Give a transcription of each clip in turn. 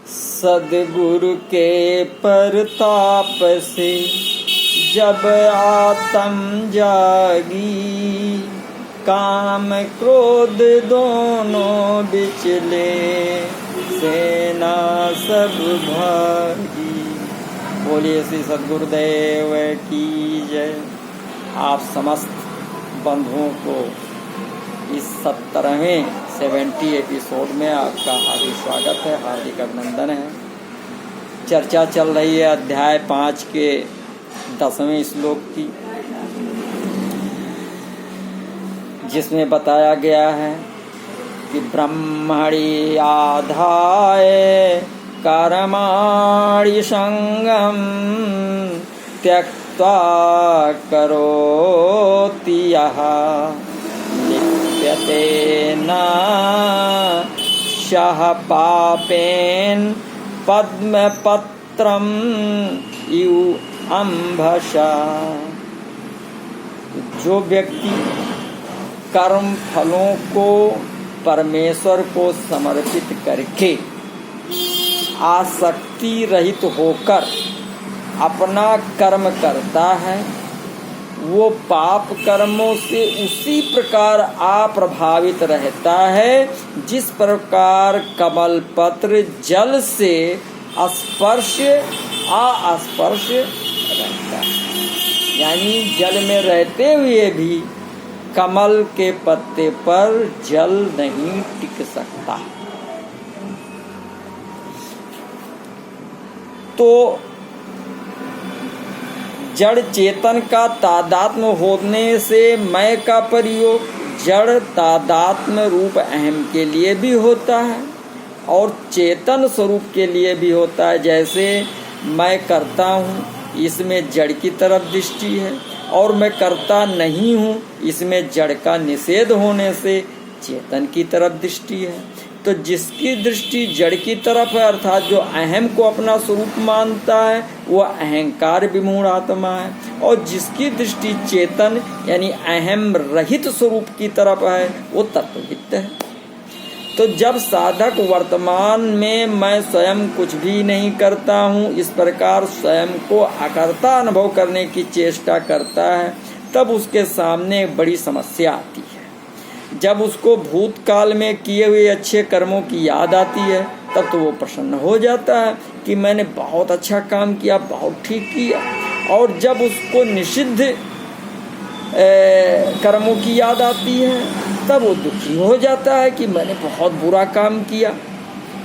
सद्गुरु के परताप से जब आत्म जागी, काम क्रोध दोनों बिचले सेना सब भागी। बोलिए श्री सद्गुरुदेव की जय। आप समस्त बंधुओं को इस 70वें एपिसोड में आपका हार्दिक स्वागत है, हार्दिक अभिनंदन है। चर्चा चल रही है अध्याय 5 के 10वें श्लोक की, जिसमें बताया गया है कि ब्रह्मणि आधाय कर्माणि संगम त्यक्त्वा करोति यः लिप्यते न शः पापेन पद्मपत्रम इव अम्भसा। जो व्यक्ति कर्म फलों को परमेश्वर को समर्पित करके आसक्ति रहित होकर अपना कर्म करता है, वो पाप कर्मों से उसी प्रकार अप्रभावित रहता है जिस प्रकार कमल पत्र जल से अस्पर्श रहता है। यानी जल में रहते हुए भी कमल के पत्ते पर जल नहीं टिक सकता। तो जड़ चेतन का तादात्म्य होने से मैं का प्रयोग जड़ तादात्म्य रूप अहम के लिए भी होता है और चेतन स्वरूप के लिए भी होता है। जैसे मैं करता हूँ, इसमें जड़ की तरफ दृष्टि है, और मैं करता नहीं हूँ, इसमें जड़ का निषेध होने से चेतन की तरफ दृष्टि है। तो जिसकी दृष्टि जड़ की तरफ है, अर्थात जो अहम को अपना स्वरूप मानता है, वह अहंकार विमूढ़ आत्मा है, और जिसकी दृष्टि चेतन यानी अहम रहित स्वरूप की तरफ है, वो तत्ववित्त है। तो जब साधक वर्तमान में मैं स्वयं कुछ भी नहीं करता हूँ, इस प्रकार स्वयं को अकर्ता अनुभव करने की चेष्टा करता है, तब उसके सामने बड़ी समस्या आती है। जब उसको भूतकाल में किए हुए अच्छे कर्मों की याद आती है, तब तो वो प्रसन्न हो जाता है कि मैंने बहुत अच्छा काम किया, बहुत ठीक किया। और जब उसको निषिद्ध कर्मों की याद आती है, तब वो दुखी हो जाता है कि मैंने बहुत बुरा काम किया,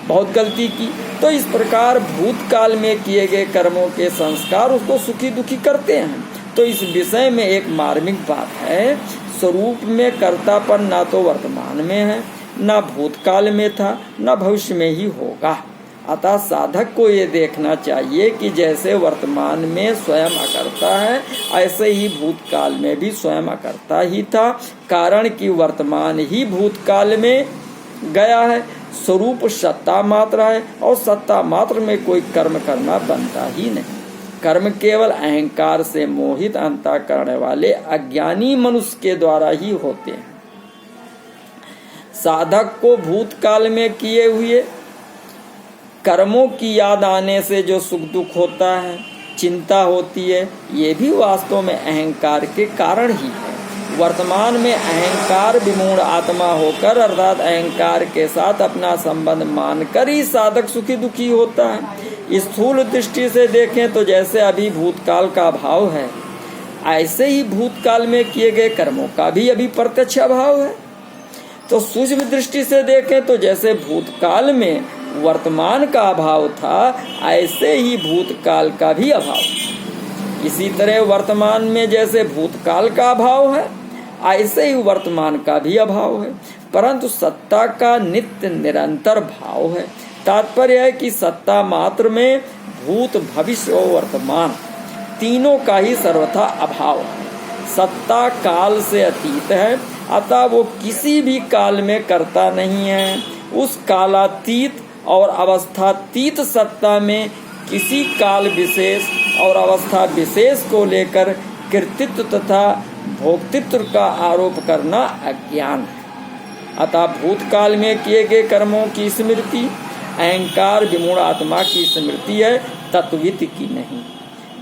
बहुत गलती की। तो इस प्रकार भूतकाल में किए गए कर्मों के संस्कार उसको सुखी दुखी करते हैं। तो इस विषय में एक मार्मिक बात है, स्वरूप में कर्तापन ना तो वर्तमान में है, ना भूतकाल में था, ना भविष्य में ही होगा। अतः साधक को ये देखना चाहिए कि जैसे वर्तमान में स्वयं अकर्ता है, ऐसे ही भूतकाल में भी स्वयं अकर्ता ही था। कारण कि वर्तमान ही भूतकाल में गया है। स्वरूप सत्ता मात्र है, और सत्ता मात्र में कोई कर्म करना बनता ही नहीं। कर्म केवल अहंकार से मोहित अंतःकरण वाले अज्ञानी मनुष्य के द्वारा ही होते हैं। साधक को भूतकाल में किए हुए कर्मों की याद आने से जो सुख दुख होता है, चिंता होती है, ये भी वास्तव में अहंकार के कारण ही है। वर्तमान में अहंकार विमूढ़ आत्मा होकर, अर्थात अहंकार के साथ अपना संबंध मानकर ही साधक सुखी दुखी होता है। स्थूल दृष्टि से देखें तो जैसे अभी भूतकाल का अभाव है, ऐसे ही भूतकाल में किए गए कर्मों का भी अभी प्रत्यक्ष अभाव है। तो सूक्ष्म दृष्टि से देखें तो जैसे भूतकाल में वर्तमान का अभाव था, ऐसे ही भूतकाल का भी अभाव। इसी तरह वर्तमान में जैसे भूतकाल का अभाव है, ऐसे ही वर्तमान का भी अभाव है, परंतु सत्ता का नित्य निरंतर भाव है। तात्पर्य है कि सत्ता मात्र में भूत भविष्य और वर्तमान तीनों का ही सर्वथा अभाव है। सत्ता काल से अतीत है, अतः वो किसी भी काल में करता नहीं है। उस कालातीत और अवस्थातीत सत्ता में किसी काल विशेष और अवस्था विशेष को लेकर कृतित्व तथा भोक्तृत्व का आरोप करना अज्ञान है। अतः भूतकाल में किए गए कर्मों की स्मृति अहंकार विमूढ़ आत्मा की स्मृति है, तत्वित की नहीं।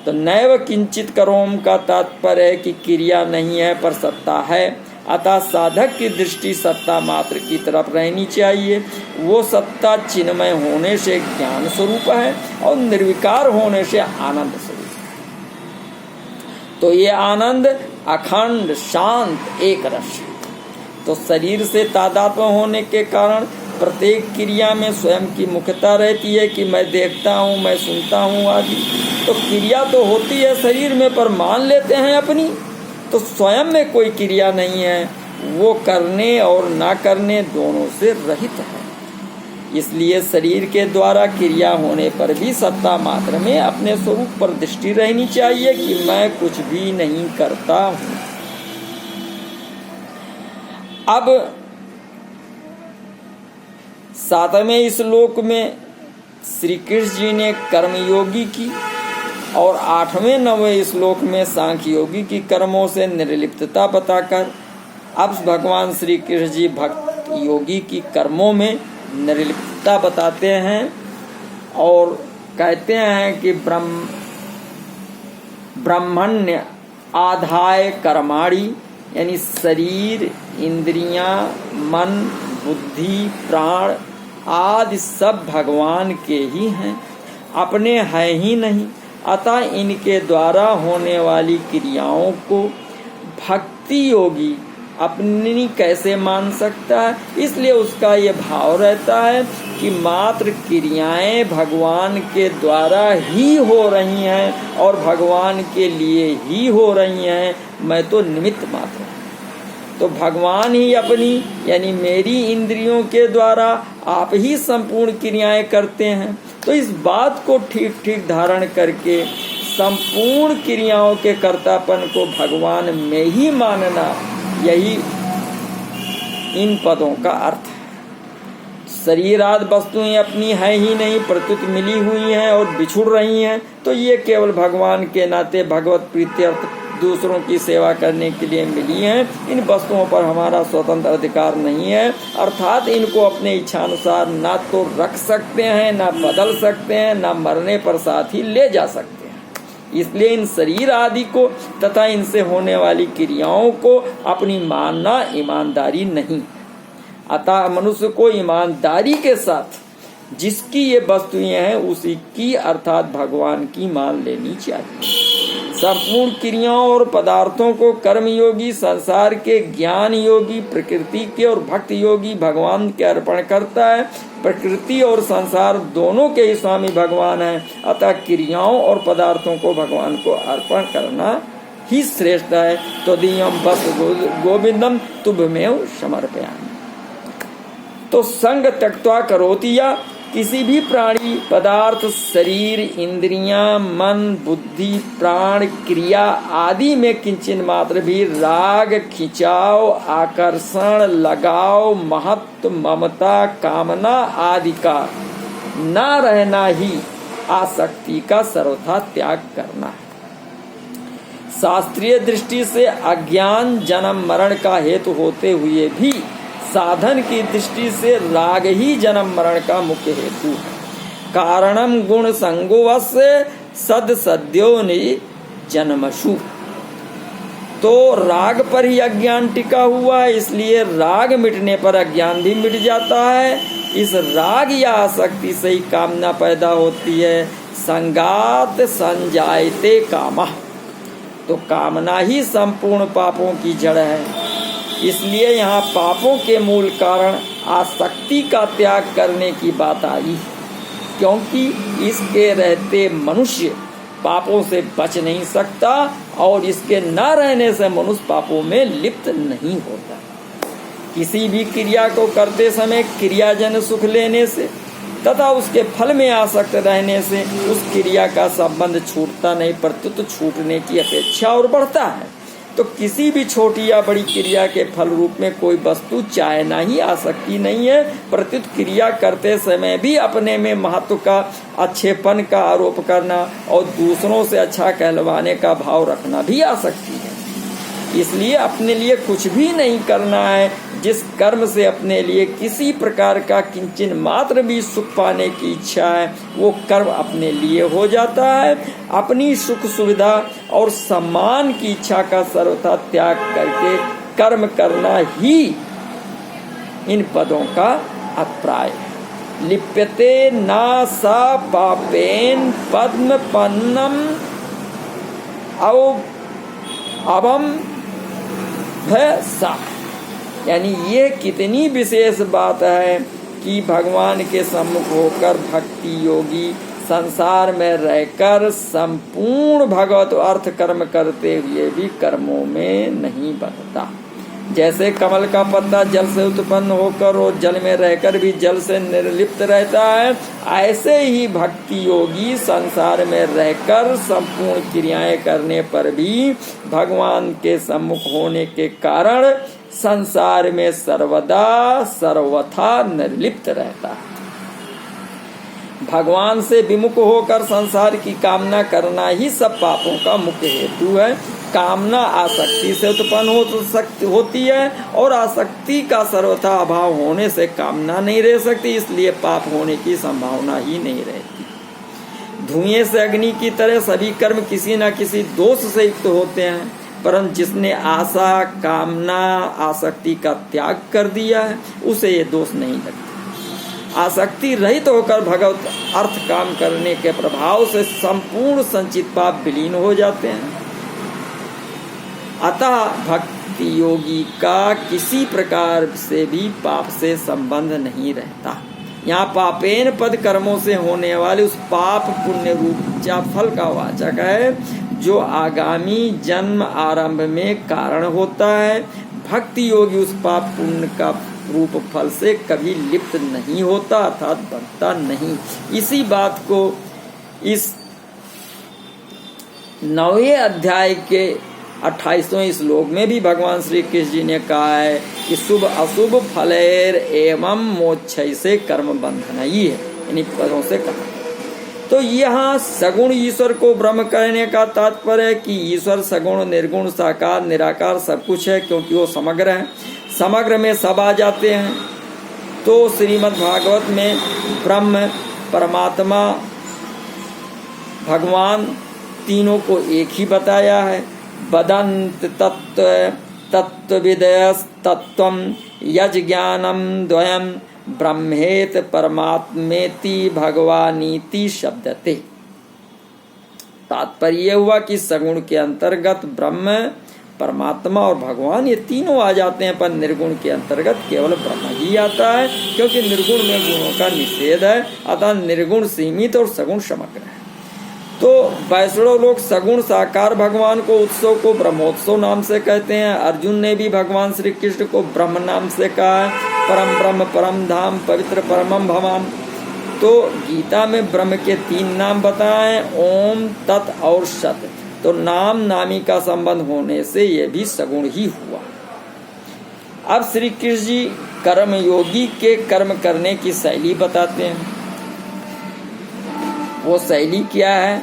तो नैव किंचित करोम का तात्पर्य है कि क्रिया नहीं है पर सत्ता है, अतः साधक की दृष्टि सत्ता मात्र की तरफ रहनी चाहिए। वो सत्ता चिन्मय होने से ज्ञान स्वरूप है और निर्विकार होने से आनंद स्वरूप है। तो ये आनंद अखंड शांत एक रस। तो शरीर से तादात्म्य होने के कारण प्रत्येक क्रिया में स्वयं की मुख्यता रहती है कि मैं देखता हूँ, मैं सुनता हूँ आदि। तो क्रिया तो होती है शरीर में, पर मान लेते हैं अपनी। तो स्वयं में कोई क्रिया नहीं है, वो करने और ना करने दोनों से रहित है। इसलिए शरीर के द्वारा क्रिया होने पर भी सत्ता मात्र में अपने स्वरूप पर दृष्टि रहनी चाहिए कि मैं कुछ भी नहीं करता हूँ। अब 7वें श्लोक में श्री कृष्ण जी ने कर्मयोगी की और 8वें 9वें श्लोक में सांख्य योगी की कर्मों से निर्लिप्तता बताकर अब भगवान श्री कृष्ण जी भक्त योगी की कर्मों में निर्लिप्तता बताते हैं और कहते हैं कि ब्रह्मण्य आधाय कर्माणि, यानी शरीर, इंद्रियां, मन, बुद्धि, प्राण आदि सब भगवान के ही हैं, अपने हैं ही नहीं। अतः इनके द्वारा होने वाली क्रियाओं को भक्ति योगी अपनी कैसे मान सकता है। इसलिए उसका ये भाव रहता है कि मात्र क्रियाएं भगवान के द्वारा ही हो रही हैं और भगवान के लिए ही हो रही हैं, मैं तो निमित्त मात्र। तो भगवान ही अपनी यानी मेरी इंद्रियों के द्वारा आप ही संपूर्ण क्रियाएं करते हैं। तो इस बात को ठीक ठीक धारण करके संपूर्ण क्रियाओं के कर्तापन को भगवान में ही मानना, यही इन पदों का अर्थ है। शरीर आदि वस्तुएं अपनी है ही नहीं, प्रत्युत मिली हुई हैं और बिछुड़ रही हैं। तो ये केवल भगवान के नाते भगवत प्रीत्यर्थ दूसरों की सेवा करने के लिए मिली हैं। इन वस्तुओं पर हमारा स्वतंत्र अधिकार नहीं है, अर्थात इनको अपने इच्छानुसार ना तो रख सकते हैं, ना बदल सकते हैं, ना मरने पर साथ ही ले जा सकते हैं। इसलिए इन शरीर आदि को तथा इनसे होने वाली क्रियाओं को अपनी मानना ईमानदारी नहीं। अतः मनुष्य को ईमानदारी के साथ जिसकी ये वस्तुएं हैं उसी की अर्थात भगवान की मान लेनी चाहिए। संपूर्ण क्रियाओं और पदार्थों को कर्म योगी, संसार के ज्ञान योगी, प्रकृति के और भक्त योगी भगवान के अर्पण करता है। प्रकृति और संसार दोनों के ही स्वामी भगवान हैं, अतः क्रियाओं और पदार्थों को भगवान को अर्पण करना ही श्रेष्ठ है। तो दियम बस गोविंदम तुभमेव समर्पयामि। तो संग त्यक्त्वा करोति, या किसी भी प्राणी, पदार्थ, शरीर, इंद्रियां, मन, बुद्धि, प्राण, क्रिया आदि में किंचिन मात्र भी राग, खिंचाव, आकर्षण, लगाव, महत्व, ममता, कामना आदि का न रहना ही आसक्ति का सर्वथा त्याग करना है। शास्त्रीय दृष्टि से अज्ञान जन्म मरण का हेतु होते हुए भी साधन की दृष्टि से राग ही जन्म मरण का मुख्य हेतु है। कारणम गुण संगोवस्य सद सद्योनि जन्मशु। तो राग पर ही अज्ञान टिका हुआ है, इसलिए राग मिटने पर अज्ञान भी मिट जाता है। इस राग या आसक्ति से ही कामना पैदा होती है। संगात संजायते कामः। तो कामना ही संपूर्ण पापों की जड़ है। इसलिए यहाँ पापों के मूल कारण आसक्ति का त्याग करने की बात आई, क्योंकि इसके रहते मनुष्य पापों से बच नहीं सकता और इसके न रहने से मनुष्य पापों में लिप्त नहीं होता। किसी भी क्रिया को करते समय क्रियाजन सुख लेने से तथा उसके फल में आसक्त रहने से उस क्रिया का संबंध छूटता नहीं, प्रत्युत छूटने की अपेक्षा और बढ़ता है। तो किसी भी छोटी या बड़ी क्रिया के फल रूप में कोई वस्तु चाहना ही आसक्ति नहीं है। प्रत्युत क्रिया करते समय भी अपने में महत्व का, अच्छेपन का आरोप करना और दूसरों से अच्छा कहलवाने का भाव रखना भी आसक्ति है। इसलिए अपने लिए कुछ भी नहीं करना है, जिस कर्म से अपने लिए किसी प्रकार का किंचन मात्र भी सुख पाने की इच्छा है, वो कर्म अपने लिए हो जाता है। अपनी सुख सुविधा और सम्मान की इच्छा का सर्वथा त्याग करके कर्म करना ही इन पदों का अभिप्राय है। लिप्यते ना सा पापेन पद्म पन्नम अवम सा, यानी ये कितनी विशेष बात है कि भगवान के सम्मुख होकर भक्ति योगी संसार में रहकर संपूर्ण भगवत अर्थ कर्म करते हुए भी कर्मों में नहीं बंधता। जैसे कमल का पत्ता जल से उत्पन्न होकर और जल में रहकर भी जल से निर्लिप्त रहता है, ऐसे ही भक्ति योगी संसार में रहकर संपूर्ण क्रियाएं करने पर भी भगवान के सम्मुख होने के कारण संसार में सर्वदा सर्वथा निर्लिप्त रहता है। भगवान से विमुख होकर संसार की कामना करना ही सब पापों का मुख्य हेतु है। कामना आसक्ति से उत्पन्न होती है और आसक्ति का सर्वथा अभाव होने से कामना नहीं रह सकती, इसलिए पाप होने की संभावना ही नहीं रहती। धुएं से अग्नि की तरह सभी कर्म किसी न किसी दोष से युक्त होते हैं, परंतु जिसने आशा कामना आसक्ति का त्याग कर दिया है उसे ये दोष नहीं लगता। आसक्ति रहित होकर भगवत अर्थ काम करने के प्रभाव से संपूर्ण संचित पाप विलीन हो जाते हैं। अतः भक्ति योगी का किसी प्रकार से भी पाप से संबंध नहीं रहता। यहाँ पापेन पद कर्मों से होने वाले उस पाप पुण्य रूप फल का वाचक है जो आगामी जन्म आरंभ में कारण होता है। भक्ति योगी उस पाप पुण्य का रूप फल से कभी लिप्त नहीं होता, अर्थात बंधता नहीं। इसी बात को इस 9वें अध्याय के 28वें श्लोक में भी भगवान श्री कृष्ण जी ने कहा है कि शुभ अशुभ फलेर एवं मोक्षय से कर्म बंधन ही है, इन्हीं पदों से कहा। तो यहाँ सगुण ईश्वर को ब्रह्म कहने का तात्पर्य है कि ईश्वर सगुण निर्गुण साकार निराकार सब कुछ है, क्योंकि वो समग्र है। समग्र में सब आ जाते हैं। तो श्रीमद् भागवत में ब्रह्म परमात्मा भगवान तीनों को एक ही बताया है। वदन्त तत्व तत्वविदयस् तत्वं यज ज्ञानम द्वयं ब्रह्मेत परमात्मेति भगवानीति शब्दते। तात्पर्य हुआ कि सगुण के अंतर्गत ब्रह्म परमात्मा और भगवान ये तीनों आ जाते हैं, पर निर्गुण के अंतर्गत केवल ब्रह्म ही आता है, क्योंकि निर्गुण में गुणों का निषेध है। अतः निर्गुण सीमित और सगुण समग्र है। तो वैष्णव लोग सगुण साकार भगवान को उत्सव को ब्रह्मोत्सव नाम से कहते हैं। अर्जुन ने भी भगवान श्री कृष्ण को ब्रह्म नाम से कहा है। परम ब्रह्म परम धाम पवित्र परमम भवान। तो गीता में ब्रह्म के 3 नाम बताए, ओम तत् और सत। तो नाम नामी का संबंध होने से यह भी सगुण ही हुआ। अब श्री कृष्ण जी कर्म योगी के कर्म करने की शैली बताते हैं। वो शैली क्या है?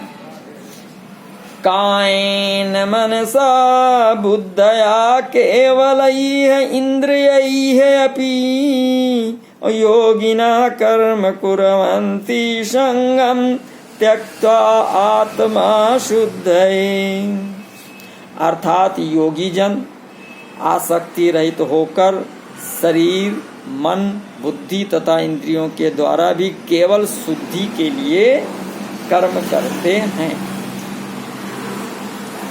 कायेन मनसा बुद्धया केवलैः इंद्रियैः अपि योगिना कर्म कुर्वन्ति संगम त्यक्त्वा आत्मा शुद्धये। अर्थात योगी जन आसक्ति रहित होकर शरीर मन बुद्धि तथा इंद्रियों के द्वारा भी केवल शुद्धि के लिए कर्म करते हैं।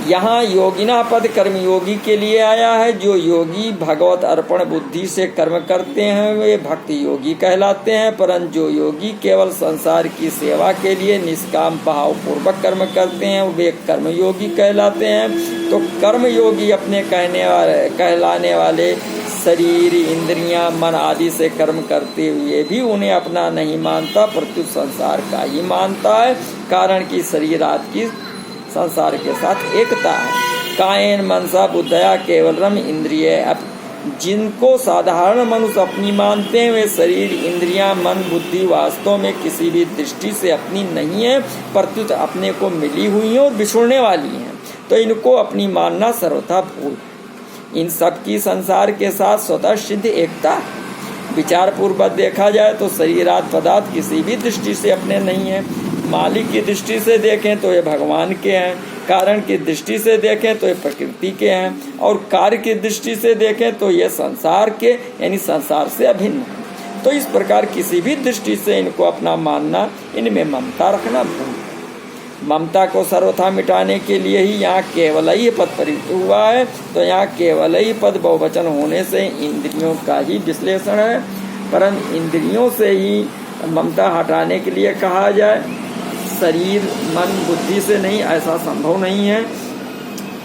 यहाँ योगिना पद कर्मयोगी के लिए आया है। जो योगी भगवत अर्पण बुद्धि से कर्म करते हैं वे भक्ति योगी कहलाते हैं, परंतु जो योगी केवल संसार की सेवा के लिए निष्काम भाव पूर्वक कर्म करते हैं वे कर्मयोगी कहलाते हैं। तो कर्मयोगी अपने कहलाने वाले शरीर इंद्रियां मन आदि से कर्म करते हुए भी उन्हें अपना नहीं मानता, प्रत्युत संसार का ही मानता है। कारण कि शरीर आदि की संसार के साथ एकता है। कायेन मनसा बुद्धया केवलम इंद्रिय। अब जिनको साधारण मनुष्य अपनी मानते हैं वे शरीर इंद्रियां मन बुद्धि वास्तव में किसी भी दृष्टि से अपनी नहीं है, प्रत्युत अपने को मिली हुई हैं और बिछुड़ने वाली हैं। तो इनको अपनी मानना सर्वथा भूल। इन सब की संसार के साथ स्वतः सिद्ध एकता है। विचार पूर्वक देखा जाए तो शरीरादि पदार्थ किसी भी दृष्टि से अपने नहीं है। मालिक की दृष्टि से देखें तो ये भगवान के हैं, कारण की दृष्टि से देखें तो ये प्रकृति के हैं, और कार्य की दृष्टि से देखें तो ये संसार के यानी संसार से अभिन्न है। तो इस प्रकार किसी भी दृष्टि से इनको अपना मानना, इनमें ममता रखना भूल। ममता को सर्वथा मिटाने के लिए ही यहाँ केवलई पद प्रयुक्त हुआ है। तो यहाँ केवलई पद बहुवचन होने से इंद्रियों का ही विश्लेषण है, परंतु इंद्रियों से ही ममता हटाने के लिए कहा जाए, शरीर मन बुद्धि से नहीं, ऐसा संभव नहीं है।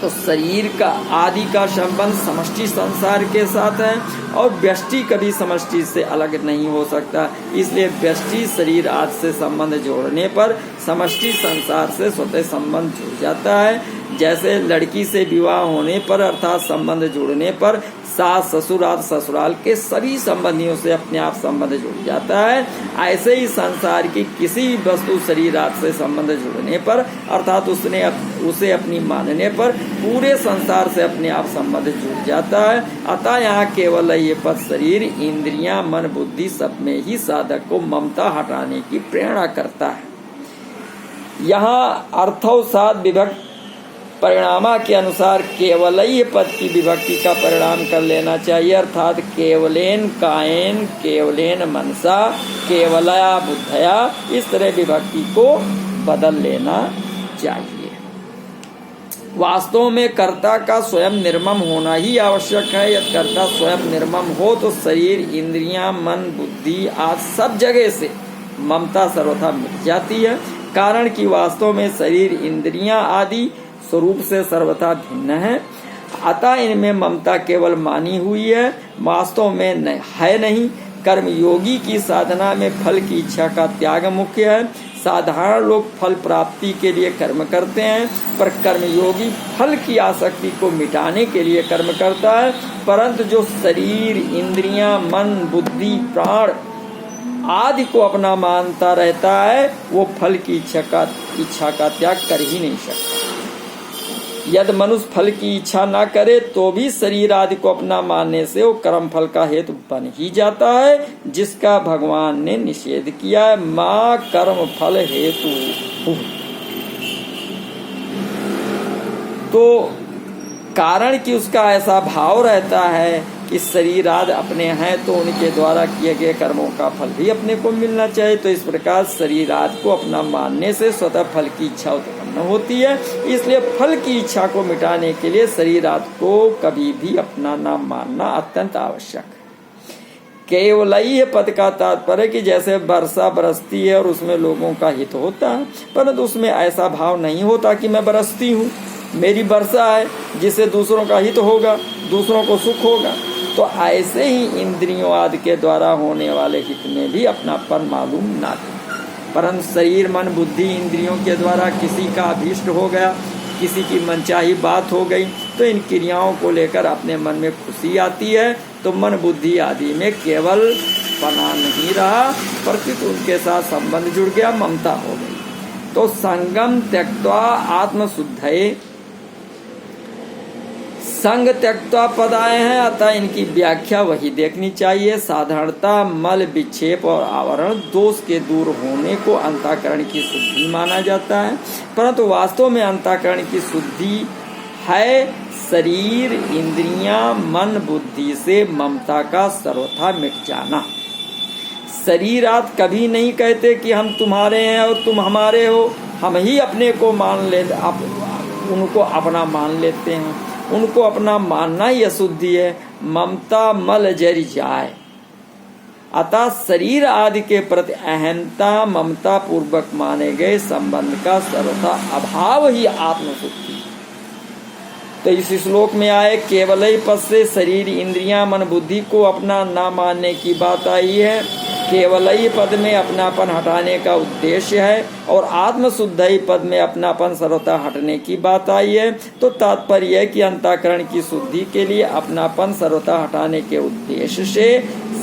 तो शरीर का आदि का संबंध समष्टि संसार के साथ है, और व्यष्टि कभी समष्टि से अलग नहीं हो सकता। इसलिए व्यष्टि शरीर आदि से संबंध जोड़ने पर समष्टि संसार से स्वतः संबंध जुड़ जाता है। जैसे लड़की से विवाह होने पर अर्थात संबंध जुड़ने पर सास ससुर आदि ससुराल के सभी संबंधियों से अपने आप संबंध जुड़ जाता है, ऐसे ही संसार की किसी भी वस्तु शरीर आदि से संबंध जुड़ने पर अर्थात उसे अपनी मानने पर पूरे संसार से अपने आप संबंध जुड़ जाता है। अतः यहाँ केवल ये पद शरीर इंद्रियां मन बुद्धि सब में ही साधक को ममता हटाने की प्रेरणा करता है। यहाँ अर्थवसाद विभक्त परिणामा के अनुसार केवलई पद की विभक्ति का परिणाम कर लेना चाहिए, अर्थात केवलेन कायेन केवलेन मनसा केवलया बुद्धया, इस तरह विभक्ति को बदल लेना चाहिए। वास्तव में कर्ता का स्वयं निर्मम होना ही आवश्यक है। यदि कर्ता स्वयं निर्मम हो तो शरीर इंद्रियां मन बुद्धि आदि सब जगह से ममता सर्वथा मिट जाती है, कारण कि वास्तव में शरीर इंद्रियां आदि स्वरूप से सर्वथा भिन्न है। अतः इनमें ममता केवल मानी हुई है, वास्तव में है नहीं। कर्मयोगी की साधना में फल की इच्छा का त्याग मुख्य है। साधारण लोग फल प्राप्ति के लिए कर्म करते हैं, पर कर्मयोगी फल की आसक्ति को मिटाने के लिए कर्म करता है। परंतु जो शरीर इंद्रियां मन बुद्धि प्राण आदि को अपना मानता रहता है, वो फल की इच्छा का त्याग कर ही नहीं सकता। यदि मनुष्य फल की इच्छा ना करे तो भी शरीर आदि को अपना मानने से वो कर्म फल का हेतु बन ही जाता है, जिसका भगवान ने निषेध किया है, माँ कर्म फल हेतु। तो कारण कि उसका ऐसा भाव रहता है कि शरीर आदि अपने हैं तो उनके द्वारा किए गए कर्मों का फल भी अपने को मिलना चाहिए। तो इस प्रकार शरीर आदि को अपना मानने से स्वतः फल की इच्छा उत्पन्न होती है। इसलिए फल की इच्छा को मिटाने के लिए शरीर आदि को कभी भी अपना न मानना अत्यंत आवश्यक है। केवलई पद का तात्पर्य कि जैसे वर्षा बरसती है और उसमें लोगों का हित होता है, परंतु उसमें ऐसा भाव नहीं होता कि मैं बरसती हूँ, मेरी वर्षा है जिससे दूसरों का हित होगा, दूसरों को सुख होगा। तो ऐसे ही इंद्रियों आदि के द्वारा होने वाले हित में भी अपनापन मालूम ना हो, परंतु शरीर मन बुद्धि इंद्रियों के द्वारा किसी का अभीष्ट हो गया, किसी की मनचाही बात हो गई, तो इन क्रियाओं को लेकर अपने मन में खुशी आती है। तो मन बुद्धि आदि में केवल पना नहीं रहा, प्रत्युत उनके साथ संबंध जुड़ गया, ममता हो गई। तो संगम त्यक्त्वा आत्मशुद्धये, संग त्यक्त्वा पद आए हैं, अतः इनकी व्याख्या वही देखनी चाहिए। साधारणता मल विक्षेप और आवरण दोष के दूर होने को अंतःकरण की शुद्धि माना जाता है, परंतु वास्तव में अंतःकरण की शुद्धि है शरीर इंद्रियां मन बुद्धि से ममता का सर्वथा मिट जाना। शरीर आदि कभी नहीं कहते कि हम तुम्हारे हैं और तुम हमारे हो, हम ही अपने को मान लेते, उनको अपना मान लेते हैं, उनको अपना मानना ही अशुद्धि है। ममता मल जरि जाए, अतः शरीर आदि के प्रति अहंता ममता पूर्वक माने गए संबंध का सर्वथा अभाव ही आत्मशुद्धि। तो इस श्लोक में आए केवलई पद से शरीर इंद्रियां मन बुद्धि को अपना ना मानने की बात आई है। केवलई पद में अपनापन हटाने का उद्देश्य है और आत्मशुद्धई पद में अपनापन सर्वथा हटने की बात आई है। तो तात्पर्य है कि अंतःकरण की शुद्धि के लिए अपनापन सर्वथा हटाने के उद्देश्य से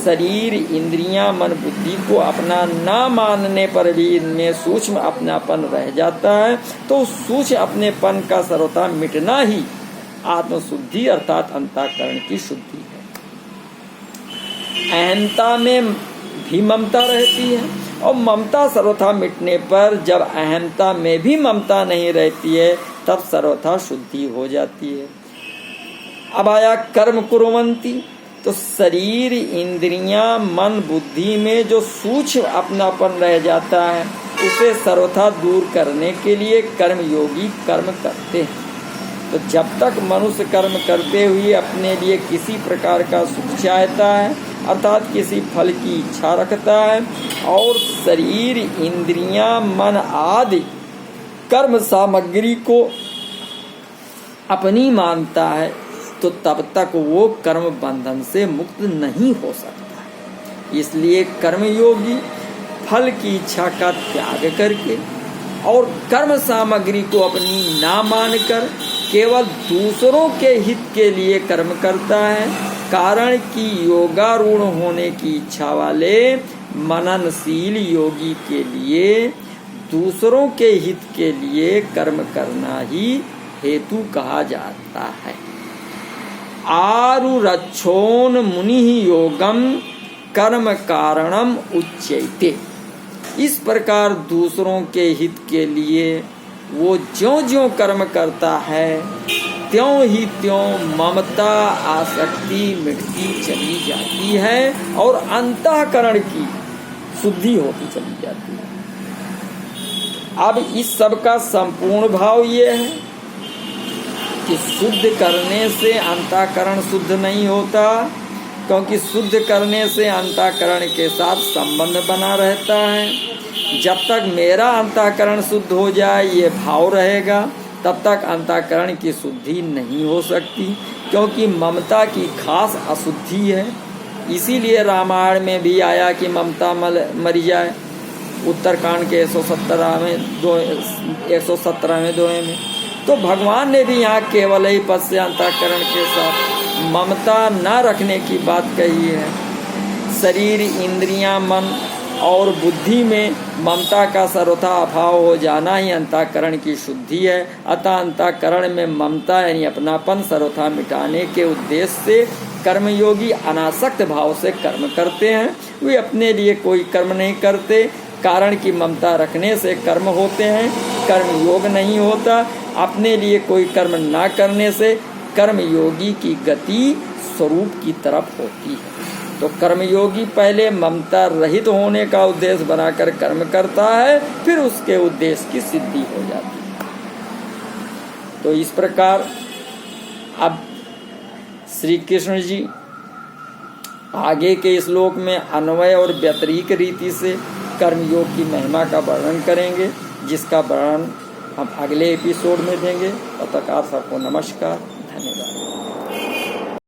शरीर इंद्रियां मन बुद्धि को अपना ना मानने पर भी इनमें सूक्ष्म अपनापन रह जाता है। तो सूक्ष्म अपनेपन का सर्वथा मिटना ही आत्मशुद्धि अर्थात अंतःकरण की शुद्धि है। अहंता में भी ममता रहती है और ममता सर्वथा मिटने पर जब अहंता में भी ममता नहीं रहती है तब सर्वथा शुद्धि हो जाती है। अब आया कर्म कुर्वन्ति, तो शरीर इंद्रियां मन बुद्धि में जो सूक्ष्म अपनापन रह जाता है उसे सर्वथा दूर करने के लिए कर्म योगी कर्म करते हैं। तो जब तक मनुष्य कर्म करते हुए अपने लिए किसी प्रकार का सुख चाहता है अर्थात किसी फल की इच्छा रखता है और शरीर इंद्रियां मन आदि कर्म सामग्री को अपनी मानता है तो तब तक वो कर्म बंधन से मुक्त नहीं हो सकता। इसलिए कर्मयोगी फल की इच्छा का त्याग करके और कर्म सामग्री को अपनी ना मानकर केवल दूसरों के हित के लिए कर्म करता है। कारण कि योगारूढ़ होने की इच्छा वाले मननशील योगी के लिए दूसरों के हित के लिए कर्म करना ही हेतु कहा जाता है। आरुरक्षोन मुनि योगम कर्म कारणम उच्यते। इस प्रकार दूसरों के हित के लिए वो ज्यों-ज्यों कर्म करता है त्यों ही त्यों ममता आसक्ति मिटती चली जाती है और अंतःकरण की शुद्धि होती चली जाती है। अब इस सब का संपूर्ण भाव ये है कि शुद्ध करने से अंतःकरण शुद्ध नहीं होता, क्योंकि शुद्ध करने से अंतःकरण के साथ संबंध बना रहता है। जब तक मेरा अंतःकरण शुद्ध हो जाए ये भाव रहेगा तब तक अंतःकरण की शुद्धि नहीं हो सकती, क्योंकि ममता की खास अशुद्धि है। इसीलिए रामायण में भी आया कि ममता मरी जाए, उत्तरकांड के 117वें दोहे में। तो भगवान ने भी यहाँ केवल ही पद से अंतःकरण के साथ ममता न रखने की बात कही है। शरीर इंद्रियां मन और बुद्धि में ममता का सर्वथा अभाव हो जाना ही अंतःकरण की शुद्धि है। अतः अंतःकरण में ममता यानी अपनापन सर्वथा मिटाने के उद्देश्य से कर्मयोगी अनासक्त भाव से कर्म करते हैं। वे अपने लिए कोई कर्म नहीं करते, कारण कि ममता रखने से कर्म होते हैं, कर्म योग नहीं होता। अपने लिए कोई कर्म ना करने से कर्मयोगी की गति स्वरूप की तरफ होती है। तो कर्मयोगी पहले ममता रहित होने का उद्देश्य बनाकर कर्म करता है, फिर उसके उद्देश्य की सिद्धि हो जाती है। तो इस प्रकार अब श्री कृष्ण जी आगे के श्लोक में अन्वय और व्यतिरिक्त रीति से कर्मयोग की महिमा का वर्णन करेंगे, जिसका वर्णन हम अगले एपिसोड में देंगे। तब तक आप सबको नमस्कार, धन्यवाद।